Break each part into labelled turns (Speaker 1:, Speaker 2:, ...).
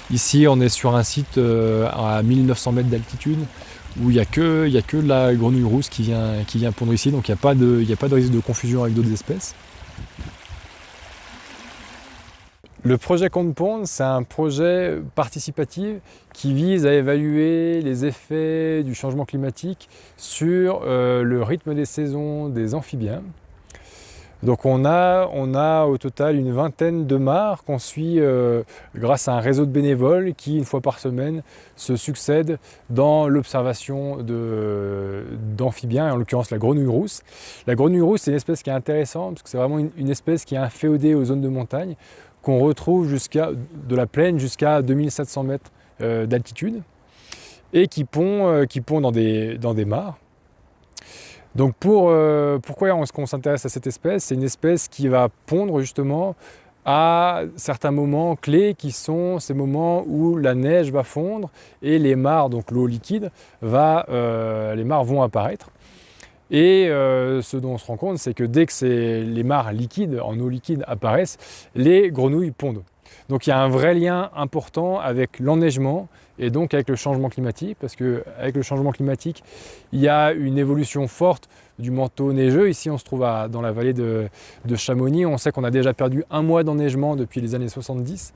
Speaker 1: Ici, on est sur un site à 1900 mètres d'altitude où il n'y a que de la grenouille rousse qui vient pondre ici, donc il n'y a pas de risque de confusion avec d'autres espèces. Le projet Compte Pondre, c'est un projet participatif qui vise à évaluer les effets du changement climatique sur le rythme des saisons des amphibiens. Donc on a au total une vingtaine de mares qu'on suit grâce à un réseau de bénévoles qui, une fois par semaine, se succèdent dans l'observation d'amphibiens, en l'occurrence la grenouille rousse. La grenouille rousse, c'est une espèce qui est intéressante parce que c'est vraiment une espèce qui est inféodée aux zones de montagne qu'on retrouve de la plaine jusqu'à 2700 mètres d'altitude et qui pond dans des mares. Donc pourquoi est-ce qu'on s'intéresse à cette espèce? C'est une espèce qui va pondre justement à certains moments clés qui sont ces moments où la neige va fondre et les mares, donc l'eau liquide, les mares vont apparaître. Et ce dont on se rend compte, c'est que dès que les mares liquides, en eau liquide, apparaissent, les grenouilles pondent. Donc il y a un vrai lien important avec l'enneigement et donc avec le changement climatique, parce qu'avec le changement climatique, il y a une évolution forte du manteau neigeux. Ici, on se trouve dans la vallée de Chamonix. On sait qu'on a déjà perdu un mois d'enneigement depuis les années 70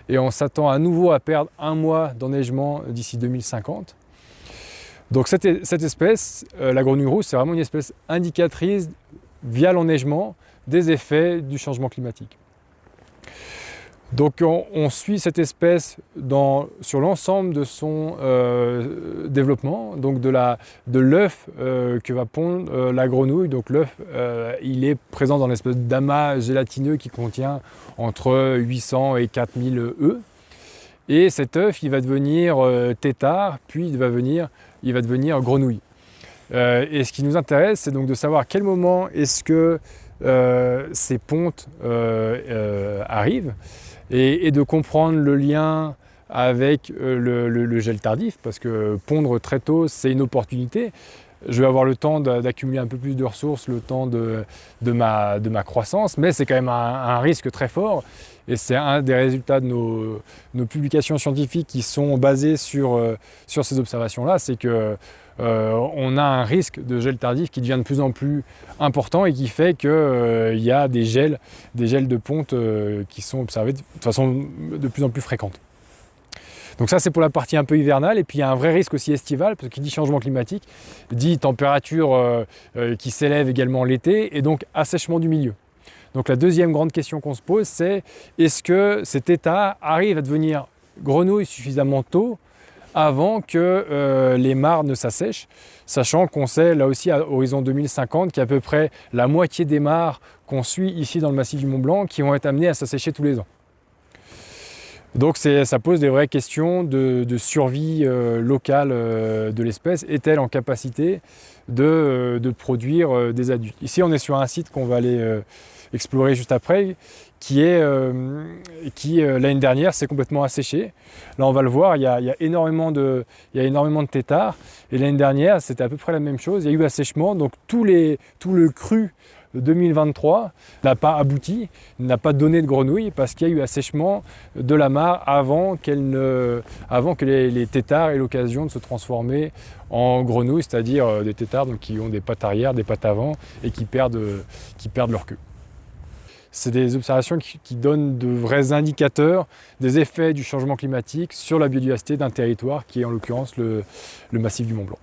Speaker 1: et on s'attend à nouveau à perdre un mois d'enneigement d'ici 2050. Donc cette espèce, la grenouille rousse, c'est vraiment une espèce indicatrice via l'enneigement des effets du changement climatique. Donc on suit cette espèce sur l'ensemble de son développement, donc de l'œuf que va pondre la grenouille. Donc l'œuf, il est présent dans l'espèce d'amas gélatineux qui contient entre 800 et 4000 œufs. Et cet œuf, il va devenir tétard, puis il va devenir grenouille. Et ce qui nous intéresse, c'est donc de savoir à quel moment est-ce que ces pontes arrivent et de comprendre le lien avec le gel tardif, parce que pondre très tôt, c'est une opportunité. Je vais avoir le temps d'accumuler un peu plus de ressources, le temps de ma croissance, mais c'est quand même un risque très fort. Et c'est un des résultats de nos publications scientifiques qui sont basées sur ces observations-là, c'est que on a un risque de gel tardif qui devient de plus en plus important et qui fait qu'il y a des gels de ponte qui sont observés de façon de plus en plus fréquente. Donc ça, c'est pour la partie un peu hivernale. Et puis il y a un vrai risque aussi estival, parce que qui dit changement climatique dit température qui s'élève également l'été et donc assèchement du milieu. Donc la deuxième grande question qu'on se pose, c'est est-ce que cet état arrive à devenir grenouille suffisamment tôt avant que les mares ne s'assèchent, sachant qu'on sait là aussi à horizon 2050 qu'il y a à peu près la moitié des mares qu'on suit ici dans le massif du Mont Blanc qui vont être amenées à s'assécher tous les ans. Donc ça pose des vraies questions de survie locale de l'espèce. Est-elle en capacité de produire des adultes? Ici, on est sur un site qu'on va aller explorer juste après, qui l'année dernière s'est complètement asséché. Là, on va le voir, il y a énormément de têtards. Et l'année dernière, c'était à peu près la même chose. Il y a eu assèchement, donc tout le cru de 2023 n'a pas abouti, n'a pas donné de grenouilles parce qu'il y a eu assèchement de la mare avant que les têtards aient l'occasion de se transformer en grenouilles, c'est-à-dire des têtards donc, qui ont des pattes arrière, des pattes avant et qui perdent leur queue. C'est des observations qui donnent de vrais indicateurs des effets du changement climatique sur la biodiversité d'un territoire qui est en l'occurrence le massif du Mont Blanc.